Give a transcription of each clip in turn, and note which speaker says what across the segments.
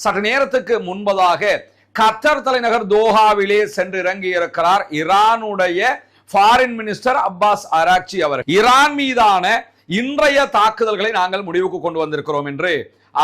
Speaker 1: சற்று நேரத்துக்கு முன்பதாக கத்தர் தலைநகர் தோஹாவிலே சென்று இறங்கியிருக்கிறார் ஈரானுடைய ஃபாரின் மினிஸ்டர் அப்பாஸ் அராக்சி அவர். ஈரான் மீதான இன்றைய தாக்குதல்களை நாங்கள் முடிவுக்கு கொண்டு வந்திருக்கிறோம் என்று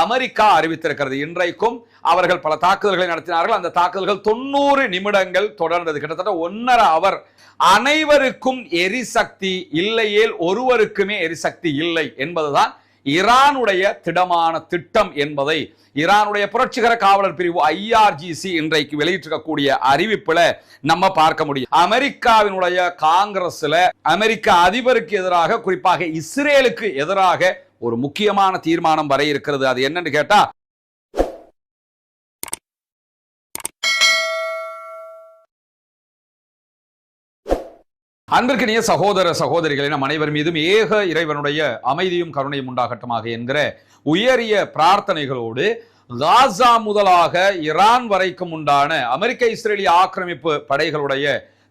Speaker 1: அமெரிக்கா அறிவித்திருக்கிறது. இன்றைக்கும் அவர்கள் பல தாக்குதல்களை நடத்தினார்கள். அந்த தாக்குதல்கள் 90 நிமிடங்கள் தொடர்ந்தது, கிட்டத்தட்ட 1.5 அவர். அனைவருக்கும் எரிசக்தி இல்லையேல் ஒருவருக்குமே எரிசக்தி இல்லை என்பதுதான் ஈரானுடைய திடமான திட்டம் என்பதை ஈரானுடைய புரட்சிகர காவலர் பிரிவு IRGC இன்றைக்கு வெளியிட்டிருக்கக்கூடிய அறிவிப்புல நம்ம பார்க்க முடியும். அமெரிக்காவினுடைய காங்கிரஸ்ல அமெரிக்க அதிபருக்கு எதிராக, குறிப்பாக இஸ்ரேலுக்கு எதிராக ஒரு முக்கியமான தீர்மானம் வர இருக்கிறது. அது என்னன்னு கேட்டா, அன்பிற்கினிய சகோதர சகோதரிகளை, நம் அனைவர் மீதும் ஏக இறைவனுடைய அமைதியும் கருணையும் உண்டாகட்டுமாக என்கிற உயரிய பிரார்த்தனைகளோடு காசா முதலாக ஈரான் வரைக்கும் உண்டான அமெரிக்க இஸ்ரேலிய ஆக்கிரமிப்பு படைகளுடைய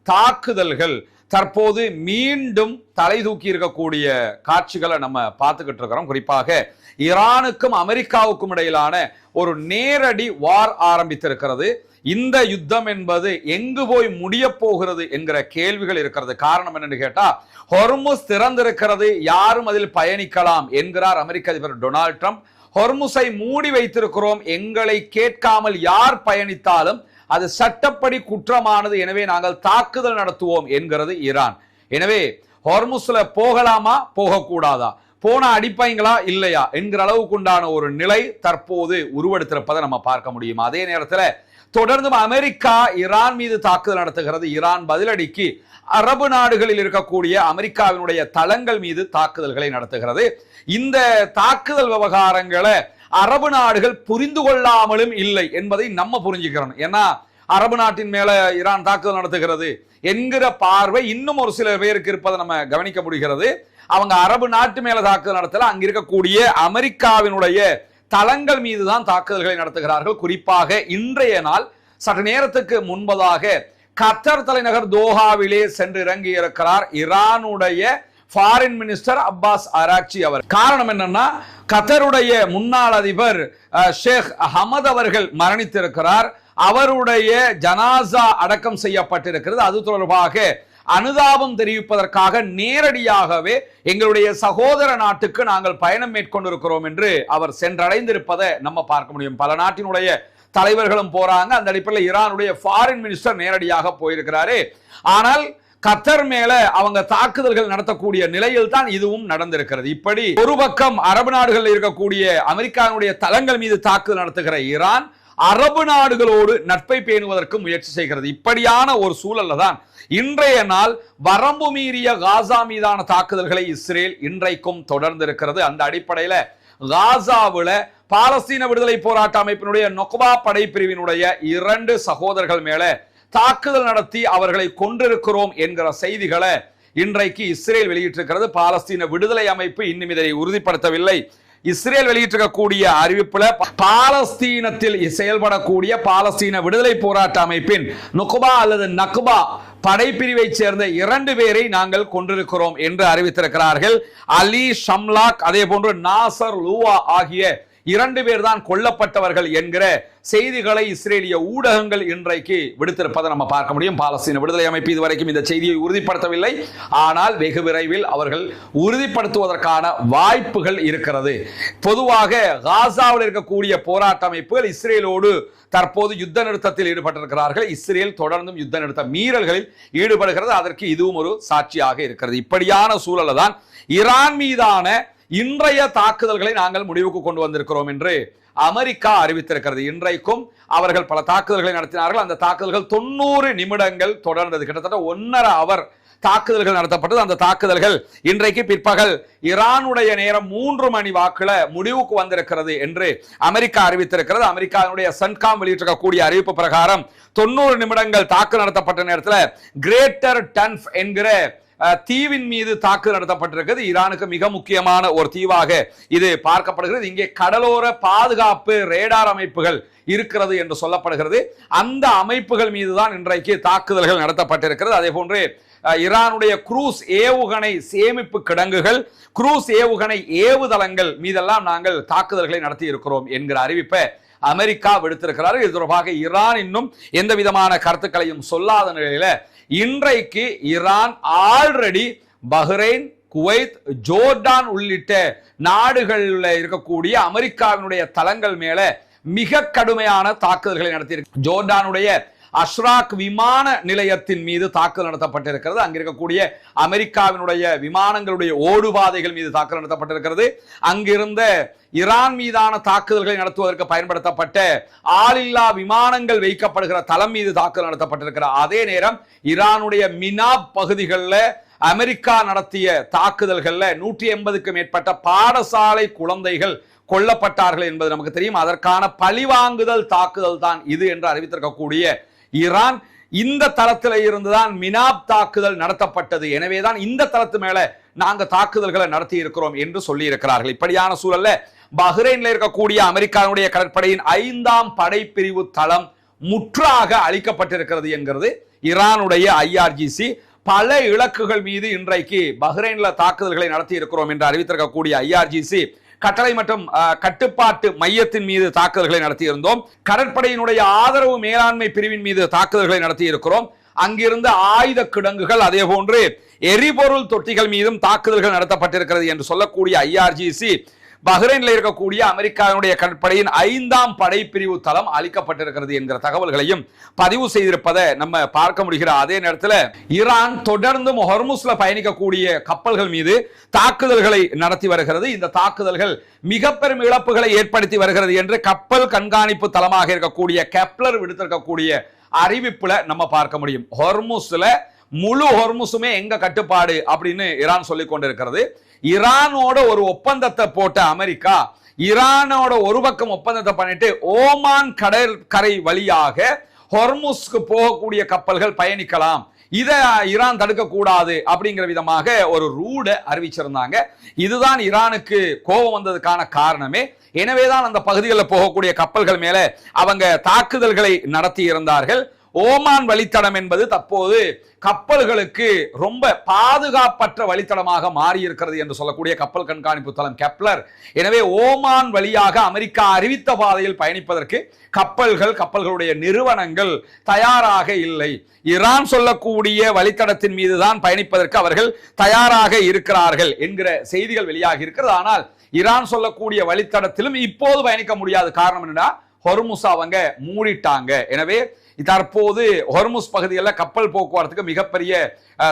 Speaker 1: தாக்குதல்கள் தற்போது மீண்டும் தலை தூக்கி இருக்கக்கூடிய காட்சிகளை நம்ம பார்த்துக்கிட்டு இருக்கிறோம். குறிப்பாக ஈரானுக்கும் அமெரிக்காவுக்கும் இடையிலான ஒரு நேரடி வார் ஆரம்பித்திருக்கிறது. இந்த யுத்தம் என்பது எங்கு போய் முடிய போகிறது என்கிற கேள்விகள் இருக்கிறது. காரணம் என்னன்னு கேட்டா, ஹொர்முஸ் திறந்திருக்கிறது, யாரும் அதில் பயணிக்கலாம் என்கிறார் அமெரிக்க அதிபர் டொனால்ட் ட்ரம்ப். ஹொர்முஸை மூடி வைத்திருக்கிறோம், எங்களை கேட்காமல் யார் பயணித்தாலும் அது சட்டப்படி குற்றமானது, எனவே நாங்கள் தாக்குதல் நடத்துவோம் என்கிறது ஈரான். எனவே ஹொர்முஸ்ல போகலாமா போகக்கூடாதா, போன அடிப்பாங்களா இல்லையா என்கிற அளவுக்கு உண்டான ஒரு நிலை தற்போது உருவெடுத்திருப்பதை நம்ம பார்க்க முடியும். அதே நேரத்தில் தொடர்ந்து அமெரிக்கா ஈரான் மீது தாக்குதல் நடத்துகிறது. ஈரான் பதிலடிக்கு அரபு நாடுகளில் இருக்கக்கூடிய அமெரிக்காவினுடைய தளங்கள் மீது தாக்குதல்களை நடத்துகிறது. இந்த தாக்குதல் விவகாரங்களை அரபு நாடுகள் புரிந்து கொள்ளாமலும் இல்லை என்பதை நம்ம புரிஞ்சுக்கிறோம். ஏன்னா அரபு நாட்டின் மேல ஈரான் தாக்குதல் நடத்துகிறது என்கிற பார்வை இன்னும் ஒரு சில பேருக்கு இருப்பதை நம்ம கவனிக்க முடிகிறது. அவங்க அரபு நாட்டு மேல தாக்குதல் நடத்தல, அங்க இருக்கக்கூடிய அமெரிக்காவினுடைய தளங்கள் மீதுதான் தாக்குதல்களை நடத்துகிறார்கள். குறிப்பாக இன்றைய நாள் சற்று நேரத்துக்கு முன்பதாக கத்தர் தலைநகர் தோஹாவிலே சென்று இறங்கி இருக்கிறார் ஈரானுடைய ஃபாரின் மினிஸ்டர் அப்பாஸ் அராக்சி அவர். காரணம் என்னன்னா, கத்தருடைய முன்னாள் அதிபர் ஷேக் ஹமத் அவர்கள் மரணித்திருக்கிறார். அவருடைய ஜனாசா அடக்கம் செய்யப்பட்டிருக்கிறது. அது தொடர்பாக அனுதாபம் தெரிவிப்பதற்காக நேரடியாகவே எங்களுடைய சகோதர நாட்டுக்கு நாங்கள் பயணம் மேற்கொண்டிருக்கிறோம் என்று அவர் சென்றடைந்திருப்பதை நம்ம பார்க்க முடியும். பல நாட்டினுடைய தலைவர்களும் போறாங்க. அந்த அடிப்படையில் ஈரானுடைய ஃபாரின் மினிஸ்டர் நேரடியாக போயிருக்கிறாரு. ஆனால் கத்தர் மேல அவங்க தாக்குதல்கள் நடத்தக்கூடிய நிலையில் தான் இதுவும் நடந்திருக்கிறது. இப்படி ஒரு பக்கம் அரபு நாடுகளில் இருக்கக்கூடிய அமெரிக்காவுடைய தளங்கள் மீது தாக்குதல் நடத்துகிற ஈரான் அரபு நாடுகளோடு நட்பை பேணுவதற்கு முயற்சி செய்கிறது. இப்படியான ஒரு சூழல்ல தான் இன்றைய நாள் வரம்பு மீறிய காசா மீதான தாக்குதல்களை இஸ்ரேல் இன்றைக்கும் தொடர்ந்து இருக்கிறது. அந்த அடிப்படையில் காசாவுல பாலஸ்தீன விடுதலை போராட்ட அமைப்பினுடைய நொக்பா படைப்பிரிவினுடைய 2 சகோதரர்கள் மேல தாக்குதல் நடத்தி அவர்களை கொண்டிருக்கிறோம் என்கிற செய்திகளை இன்றைக்கு இஸ்ரேல் வெளியிட்டிருக்கிறது. பாலஸ்தீன விடுதலை அமைப்பு இன்னும் இதை உறுதிப்படுத்தவில்லை. இஸ்ரேல் வெளியிட்டிருக்கக்கூடிய அறிவிப்புல பாலஸ்தீனத்தில் செயல்படக்கூடிய பாலஸ்தீன விடுதலை போராட்ட அமைப்பின் நுக்பா அல்லது நக்பா படைப்பிரிவை சேர்ந்த 2 பேரை நாங்கள் கொண்டிருக்கிறோம் என்று அறிவித்திருக்கிறார்கள். அலி ஷம்லாக், அதே போன்று நாசர் லூவா ஆகிய 2 பேர் தான் கொல்லப்பட்டவர்கள் என்கிற செய்திகளை இஸ்ரேலிய ஊடகங்கள் இன்றைக்கு விடுத்திருப்பதை நம்ம பார்க்க முடியும். பாலஸ்தீன விடுதலை அமைப்பு இதுவரைக்கும் இந்த செய்தியை உறுதிப்படுத்தவில்லை. ஆனால் வெகு விரைவில் அவர்கள் உறுதிப்படுத்துவதற்கான வாய்ப்புகள் இருக்கிறது. பொதுவாக காசாவில் இருக்கக்கூடிய போராட்ட அமைப்புகள் இஸ்ரேலோடு தற்போது யுத்த நிறுத்தத்தில் ஈடுபட்டிருக்கிறார்கள். இஸ்ரேல் தொடர்ந்தும் யுத்த நிறுத்த மீறல்களில் ஈடுபடுகிறது. அதற்கு இதுவும் ஒரு சாட்சியாக இருக்கிறது. இப்படியான சூழல் தான் ஈரான் மீதான இன்றைய தாக்குதல்களை நாங்கள் முடிவுக்கு கொண்டு வந்திருக்கிறோம் என்று அமெரிக்கா அறிவித்திருக்கிறது. இன்றைக்கும் அவர்கள் பல தாக்குதல்களை நடத்தினார்கள். அந்த தாக்குதல்கள் 90 நிமிடங்கள் தொடர்ந்தது, கிட்டத்தட்ட 1.5 அவர் தாக்குதல்கள் நடத்தப்பட்டது. அந்த தாக்குதல்கள் இன்றைக்கு பிற்பகல் ஈரானுடைய நேரம் 3 மணி வாக்குல முடிவுக்கு வந்திருக்கிறது என்று அமெரிக்கா அறிவித்திருக்கிறது. அமெரிக்காவுடைய சன்காம் வெளியிட்டிருக்கக்கூடிய அறிவிப்பு பிரகாரம் 90 நிமிடங்கள் தாக்குதல் நடத்தப்பட்ட நேரத்தில் கிரேட்டர் டன்ஃப் என்கிற தீவின் மீது தாக்குதல் நடத்தப்பட்டிருக்கிறது. ஈரானுக்கு மிக முக்கியமான ஒரு தீவாக இது பார்க்கப்படுகிறது. இங்கே கடலோர பாதுகாப்பு ரேடார் அமைப்புகள் இருக்கிறது என்று சொல்லப்படுகிறது. அந்த அமைப்புகள் மீதுதான் இன்றைக்கு தாக்குதல்கள் நடத்தப்பட்டிருக்கிறது. அதே போன்று ஈரானுடைய குரூஸ் ஏவுகணை சேமிப்பு கிடங்குகள், குரூஸ் ஏவுகணை ஏவுதளங்கள் மீதெல்லாம் நாங்கள் தாக்குதல்களை நடத்தி இருக்கிறோம் என்கிற அறிவிப்பை அமெரிக்கா விடுத்திருக்கிறார். இது தொடர்பாக ஈரான் இன்னும் எந்த விதமான கருத்துக்களையும் சொல்லாத நிலையில இன்றைக்கு Iran already Bahrain, Kuwait, Jordan உள்ளிட்ட நாடுகளில் இருக்கக்கூடிய அமெரிக்காவினுடைய தளங்கள் மேல மிக கடுமையான தாக்குதல்களை நடத்தியிருக்கு. ஜோர்டானுடைய அஷ்ராக் விமான நிலையத்தின் மீது தாக்குதல் நடத்தப்பட்டிருக்கிறது. அங்க இருக்கக்கூடிய அமெரிக்காவினுடைய விமானங்களுடைய ஓடுபாதைகள் மீது தாக்குதல் நடத்தப்பட்டிருக்கிறது. அங்கிருந்த ஈரான் மீதான தாக்குதல்களை நடத்துவதற்கு பயன்படுத்தப்பட்ட ஆளில்லா விமானங்கள் வைக்கப்படுகிற தளம் மீது தாக்குதல் நடத்தப்பட்டிருக்கிறது. அதே நேரம் ஈரானுடைய மினாப் பகுதிகளில் அமெரிக்கா நடத்திய தாக்குதல்கள்ல 180க்கும் மேற்பட்ட பாடசாலை குழந்தைகள் கொல்லப்பட்டார்கள் என்பது நமக்கு தெரியும். அதற்கான பழிவாங்குதல் தாக்குதல் தான் இது என்று அறிவித்திருக்கக்கூடிய ஈரான் இந்த தளத்தில் இருந்துதான் மினாப் தாக்குதல் நடத்தப்பட்டது, எனவேதான் இந்த தளத்து மேல நாங்க தாக்குதல்களை நடத்தி இருக்கிறோம் என்று சொல்லி இருக்கிறார்கள். இப்படியான சூழல்ல பஹ்ரைன்ல இருக்கக்கூடிய அமெரிக்காவுடைய கடற்படையின் 5ஆம் படைப்பிரிவு தளம் முற்றாக அழிக்கப்பட்டிருக்கிறது என்கிறது ஈரானுடைய IRGC. பல இலக்குகள் மீது இன்றைக்கு பஹ்ரைன்ல தாக்குதல்களை நடத்தி இருக்கிறோம் என்று அறிவித்திருக்கக்கூடிய IRGC கட்டளை மற்றும் கட்டுப்பாட்டு மையத்தின் மீது தாக்குதல்களை நடத்தி இருந்தோம். கடற்படையினுடைய ஆதரவு மேலாண்மை பிரிவின் மீது தாக்குதல்களை நடத்தி இருக்கிறோம். அங்கிருந்த ஆயுத கிடங்குகள் அதே போன்று எரிபொருள் தொட்டிகள் மீதும் தாக்குதல்கள் நடத்தப்பட்டிருக்கிறது என்று சொல்லக்கூடிய IRGC பஹ்ரைன்ல இருக்கக்கூடிய அமெரிக்காவினுடைய கடற்படையின் 5ஆம் படைப்பிரிவு தளம் அளிக்கப்பட்டிருக்கிறது என்கிற தகவல்களையும் பதிவு செய்திருப்பதை நம்ம பார்க்க முடிகிற அதே நேரத்தில் ஈரான் தொடர்ந்தும் ஹொர்முஸ்ல பயணிக்கக்கூடிய கப்பல்கள் மீது தாக்குதல்களை நடத்தி வருகிறது. இந்த தாக்குதல்கள் மிக பெரும் இழப்புகளை ஏற்படுத்தி வருகிறது என்று கப்பல் கண்காணிப்பு தளமாக இருக்கக்கூடிய கெப்லர் விடுத்திருக்கக்கூடிய அறிவிப்புல நம்ம பார்க்க முடியும். ஹொர்முஸ்ல முழு ஹொர்முஸுமே எங்க கட்டுப்பாடு அப்படின்னு ஈரான் சொல்லிக் கொண்டிருக்கிறது. ஈரானோட ஒரு ஒப்பந்தத்தை போட்ட அமெரிக்கா ஈரானோட ஒரு பக்கம் ஒப்பந்தத்தை பண்ணிட்டு ஓமான் கடற்கரை வழியாக ஹொர்முஸ்க்கு போகக்கூடிய கப்பல்கள் பயணிக்கலாம், இதை ஈரான் தடுக்க கூடாது அப்படிங்கிற விதமாக ஒரு ரூட அறிவிச்சிருந்தாங்க. இதுதான் ஈரானுக்கு கோபம் வந்ததுக்கான காரணமே. எனவேதான் அந்த பகுதிகளில் போகக்கூடிய கப்பல்கள் மேல அவங்க தாக்குதல்களை நடத்தி இருந்தார்கள். ஓமான் வழித்தடம் என்பது தற்போது கப்பல்களுக்கு ரொம்ப பாதுகாப்பற்ற வழித்தடமாக மாறி இருக்கிறது என்று சொல்லக்கூடிய கப்பல் கண்காணிப்பு தளம் கெப்லர். எனவே ஓமான் வழியாக அமெரிக்கா அறிவித்த பாதையில் பயணிப்பதற்கு கப்பல்களுடைய நிறுவனங்கள் தயாராக இல்லை. ஈரான் சொல்லக்கூடிய வழித்தடத்தின் மீதுதான் பயணிப்பதற்கு அவர்கள் தயாராக இருக்கிறார்கள் என்கிற செய்திகள் வெளியாகி இருக்கிறது. ஆனால் ஈரான் சொல்லக்கூடிய வழித்தடத்திலும் இப்போது பயணிக்க முடியாது. காரணம் என்னன்னா ஹொர்முஸ் அவங்க மூடிட்டாங்க. எனவே தற்போது ஹொர்முஸ் பகுதியில் கப்பல் போக்குவரத்துக்கு மிகப்பெரிய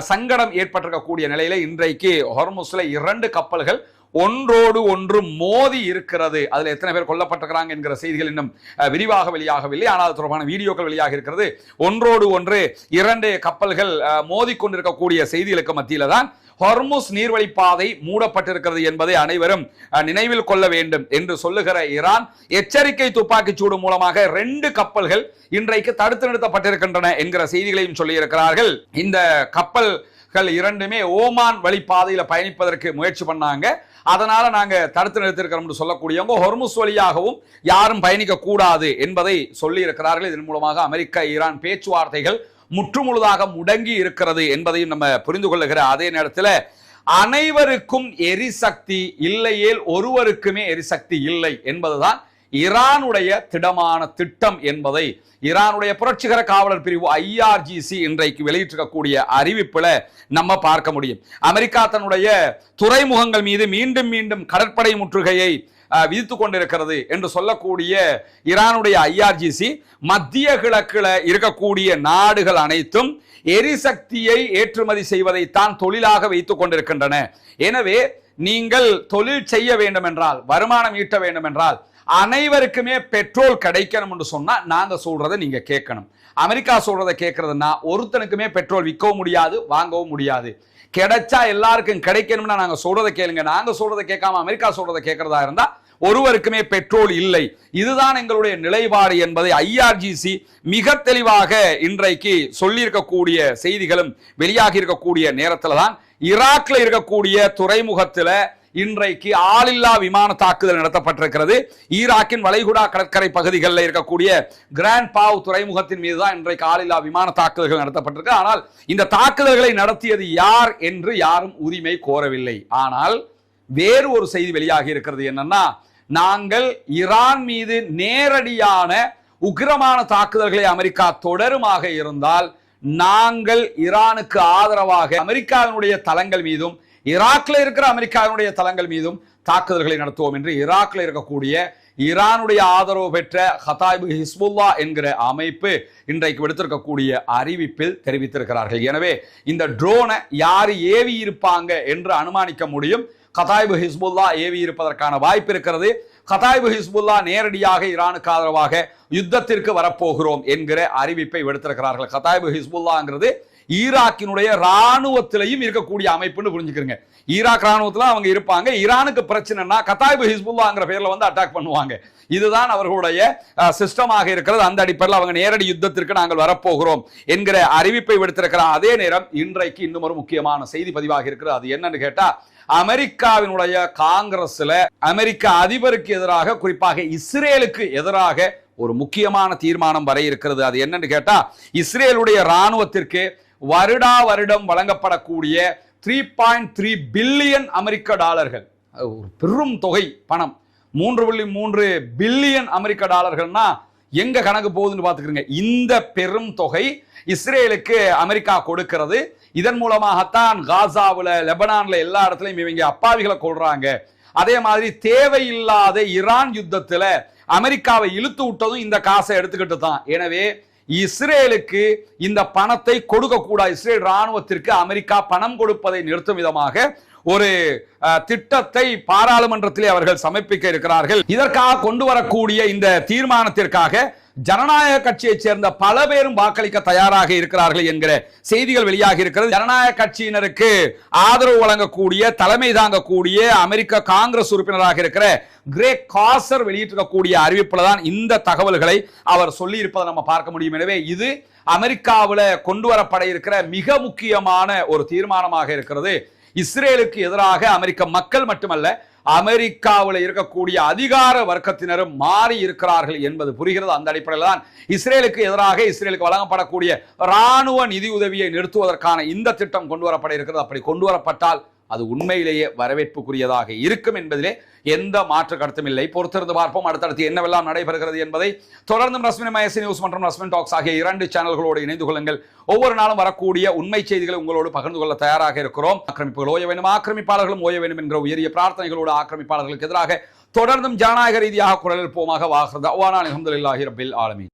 Speaker 1: சங்கடம் ஏற்பட்டிருக்கக்கூடிய நிலையில இன்றைக்கு ஹொர்முஸ்ல 2 கப்பல்கள் ஒன்றோடு ஒன்று மோதி இருக்கிறது. அதுல எத்தனை பேர் கொல்லப்பட்டிருக்கிறாங்க என்கிற செய்திகள் இன்னும் விரிவாக வெளியாகவில்லை. ஆனால் அது தொடர்பான வீடியோக்கள் வெளியாக இருக்கிறது. ஒன்றோடு ஒன்று 2 கப்பல்கள் மோதி கொண்டிருக்கக்கூடிய செய்திகளுக்கு மத்தியில தான் ஹொர்முஸ் நீர்வழிப்பாதை மூடப்பட்டிருக்கிறது என்பதை அனைவரும் நினைவில் கொள்ள வேண்டும் என்று சொல்லுகிற ஈரான் எச்சரிக்கை துப்பாக்கி சூடு மூலமாக 2 கப்பல்கள் இன்றைக்கு தடுத்து நிறுத்தப்பட்டிருக்கின்றன என்கிற செய்திகளையும் சொல்லி இருக்கிறார்கள். இந்த கப்பல்கள் 2மே ஓமான் வழிப்பாதையில பயணிப்பதற்கு முயற்சி பண்ணாங்க. அதனால நாங்க தடுத்து நிறுத்திருக்கிறோம் சொல்லக்கூடியவங்க ஹொர்முஸ் வழியாகவும் யாரும் பயணிக்க கூடாது என்பதை சொல்லி இருக்கிறார்கள். இதன் மூலமாக அமெரிக்கா ஈரான் பேச்சுவார்த்தைகள் முற்றுமுழுதாக முடங்கி இருக்கிறது என்பதையும் நம்ம புரிந்து கொள்ளுகிற அதே நேரத்தில் அனைவருக்கும் எரிசக்தி இல்லையேல் ஒருவருக்குமே எரிசக்தி இல்லை என்பதுதான் ஈரானுடைய திடமான திட்டம் என்பதை ஈரானுடைய புரட்சிகர காவலர் பிரிவு IRGC இன்றைக்கு வெளியிட்டிருக்கக்கூடிய அறிவிப்புல நம்ம பார்க்க முடியும். அமெரிக்கா தன்னுடைய துறைமுகங்கள் மீது மீண்டும் மீண்டும் கடற்படை முற்றுகையை விதித்துக் கொண்டிருக்கிறது என்று சொல்லக்கூடிய ஈரானுடைய IRGC மத்திய கிழக்குல இருக்கக்கூடிய நாடுகள் அனைத்தும் எரிசக்தியை ஏற்றுமதி செய்வதைத்தான் தொழிலாக வைத்துக் கொண்டிருக்கின்றன. எனவே நீங்கள் தொழில் செய்ய வேண்டும் என்றால், வருமானம் ஈட்ட வேண்டும் என்றால் அனைவருக்குமே பெட்ரோல் கிடைக்கணும் என்று சொன்னா நாங்க சொல்றதை நீங்க கேட்கணும். அமெரிக்கா சொல்றதை கேட்கறதுன்னா ஒருத்தனுக்குமே பெட்ரோல் விற்கவும் முடியாது, வாங்கவும் முடியாது. கிடைச்சா எல்லாருக்கும் கிடைக்கணும்னா நாங்க சொல்றதை கேளுங்க. நாங்க சொல்றதை கேட்காம அமெரிக்கா சொல்றதை கேட்கறதா இருந்தா ஒருவருக்குமே பெட்ரோல் இல்லை. இதுதான் எங்களுடைய நிலைப்பாடு என்பதை IRGC மிக தெளிவாக இன்றைக்கு சொல்லியிருக்கக்கூடிய செய்திகளும் வெளியாகி இருக்கக்கூடிய நேரத்தில் தான் ஈராக்ல இருக்கக்கூடிய துறைமுகத்துல இன்றைக்கு ஆளில்லா விமான தாக்குதல் நடத்தப்பட்டிருக்கிறது. ஈராக்கின் வளைகுடா கடற்கரை பகுதிகளில் இருக்கக்கூடிய கிராண்ட் பாவ் துறைமுகத்தின் மீது தான் இன்றைக்கு ஆளில்லா விமான தாக்குதல்கள் நடத்தப்பட்டிருக்கு. ஆனால் இந்த தாக்குதல்களை நடத்தியது யார் என்று யாரும் உரிமை கோரவில்லை. ஆனால் வேறு ஒரு செய்தி வெளியாகி இருக்கிறது. என்னன்னா நாங்கள் ஈரான் மீது நேரடியான உக்கிரமான தாக்குதல்களை அமெரிக்கா தொடருமாக இருந்தால் நாங்கள் ஈரானுக்கு ஆதரவாக அமெரிக்காவினுடைய தளங்கள் மீதும் ஈராக்ல இருக்கிற அமெரிக்காவினுடைய தளங்கள் மீதும் தாக்குதல்களை நடத்துவோம் என்று ஈராக்ல இருக்கக்கூடிய ஈரானுடைய ஆதரவு பெற்ற கதாயிப் ஹிஸ்புல்லா என்கிற அமைப்பு இன்றைக்கு விடுத்திருக்கக்கூடிய அறிவிப்பில் தெரிவித்திருக்கிறார்கள். எனவே இந்த ட்ரோனை யார் ஏவி இருப்பாங்க என்று அனுமானிக்க முடியும். கதாயிப் ஹிஸ்புல்லா ஏவி இருப்பதற்கான வாய்ப்பு இருக்கிறது. கதாயிப் ஹிஸ்புல்லா நேரடியாக ஈரானுக்கு ஆதரவாக யுத்தத்திற்கு வரப்போகிறோம் என்கிற அறிவிப்பை விடுத்திருக்கிறார்கள். கதாயிப் ஹிஸ்புல்லாங்கிறது ஈராக்கினுடைய ராணுவத்திலையும் இருக்கக்கூடிய அமைப்புன்னு புரிஞ்சுக்கிறீங்க. ஈராக் ராணுவத்துல அவங்க இருப்பாங்க. ஈரானுக்கு பிரச்சனைனா கதாயிப் ஹிஸ்புல்லாங்கிற பேர்ல வந்து அட்டாக் பண்ணுவாங்க. இதுதான் அவர்களுடைய சிஸ்டமாக இருக்கிறது. அந்த அடிப்படையில் அவங்க நேரடி யுத்தத்திற்கு நாங்கள் வரப்போகிறோம் என்கிற அறிவிப்பை விடுத்திருக்கிறார். அதே நேரம் இன்றைக்கு இன்னும் ஒரு முக்கியமான செய்தி பதிவாக இருக்கிறது. அது என்னன்னு கேட்டா, அமெரிக்காவினுடைய காங்கிரஸ்ல அமெரிக்க அதிபருக்கு எதிராக, குறிப்பாக இஸ்ரேலுக்கு எதிராக ஒரு முக்கியமான தீர்மானம் வர இருக்கிறது. அது என்னன்னு கேட்டா, இஸ்ரேலுடைய ராணுவத்திற்கு வருடா வருடம் வழங்கப்படக்கூடிய 3.3 பில்லியன் அமெரிக்க டாலர்கள், ஒரு பெரும் தொகை பணம். 3.3 பில்லியன் அமெரிக்க டாலர்கள்னா எங்க கணக்கு போகுதுன்னு பாத்துக்கிறீங்க. இந்த பெரும் தொகை இஸ்ரேலுக்கு அமெரிக்கா கொடுக்கிறது. இதன் மூலமாகத்தான் காசாவில், லெபனான்ல எல்லா இடத்துலையும் இவங்க அப்பாவிகளை கொள்றாங்க. அதே மாதிரி தேவையில்லாத ஈரான் யுத்தத்துல அமெரிக்காவை இழுத்து விட்டதும் இந்த காசை எடுத்துக்கிட்டு தான். எனவே இஸ்ரேலுக்கு இந்த பணத்தை கொடுக்க கூடாது. இஸ்ரேல் ராணுவத்திற்கு அமெரிக்கா பணம் கொடுப்பதை நிறுத்தும் விதமாக ஒரு திட்டத்தை பாராளுமன்றத்திலே அவர்கள் சமர்ப்பிக்க இருக்கிறார்கள். இதற்காக கொண்டு வரக்கூடிய இந்த தீர்மானத்திற்காக ஜனநாயக கட்சியைச் சேர்ந்த பல பேரும் வாக்களிக்க தயாராக இருக்கிறார்கள் என்கிற செய்திகள் வெளியாகி இருக்கிறது. ஜனநாயக கட்சியினருக்கு ஆதரவு வழங்கக்கூடிய, தலைமை தாங்கக்கூடிய அமெரிக்க காங்கிரஸ் உறுப்பினராக இருக்கிற கிரேக் காசர் வெளியிட்டிருக்கக்கூடிய அறிவிப்புல தான் இந்த தகவல்களை அவர் சொல்லி இருப்பதை நம்ம பார்க்க முடியும். எனவே இது அமெரிக்காவில் கொண்டு வரப்பட இருக்கிற மிக முக்கியமான ஒரு தீர்மானமாக இருக்கிறது. இஸ்ரேலுக்கு எதிராக அமெரிக்க மக்கள் மட்டுமல்ல, அமெரிக்காவில் இருக்கக்கூடிய அதிகார வர்க்கத்தினரும் மாறி இருக்கிறார்கள் என்பது புரிகிறது. அந்த அடிப்படையில் தான் இஸ்ரேலுக்கு எதிராக இஸ்ரேலுக்கு வழங்கப்படக்கூடிய ராணுவ நிதி உதவியை நிறுத்துவதற்கான இந்த திட்டம் கொண்டு வரப்பட இருக்கிறது. அப்படி கொண்டு வரப்பட்டால் அது உண்மையிலேயே வரவேற்புக்குரியதாக இருக்கும் என்பதிலே எந்த மாற்று கருத்தும் இல்லை. பொறுத்திருந்து பார்ப்போம் அடுத்தடுத்து என்னவெல்லாம் நடைபெறுகிறது என்பதை. தொடர்ந்து ரஸ்மின் மயசி நியூஸ் மற்றும் ரஸ்மின் டாக்ஸ் ஆகிய 2 சேனல்களோடு இணைந்து கொள்ளுங்கள். ஒவ்வொரு நாளும் வரக்கூடிய உண்மை செய்திகளை உங்களோடு பகிர்ந்து கொள்ள தயாராக இருக்கிறோம். ஆக்கிரமிப்புகள் ஓய வேண்டும், ஆக்கிரமிப்பாளர்களும் ஓய வேண்டும் என்கிற உயரிய பிரார்த்தனைகளோடு ஆக்கிரமிப்பாளர்களுக்கு எதிராக தொடர்ந்தும் ஜனநாயக ரீதியாக குரல் எழுப்புவோமாக. வாஹிர் தஅவானா அல்ஹம்துலில்லாஹி ரப்பில் ஆலமீன்.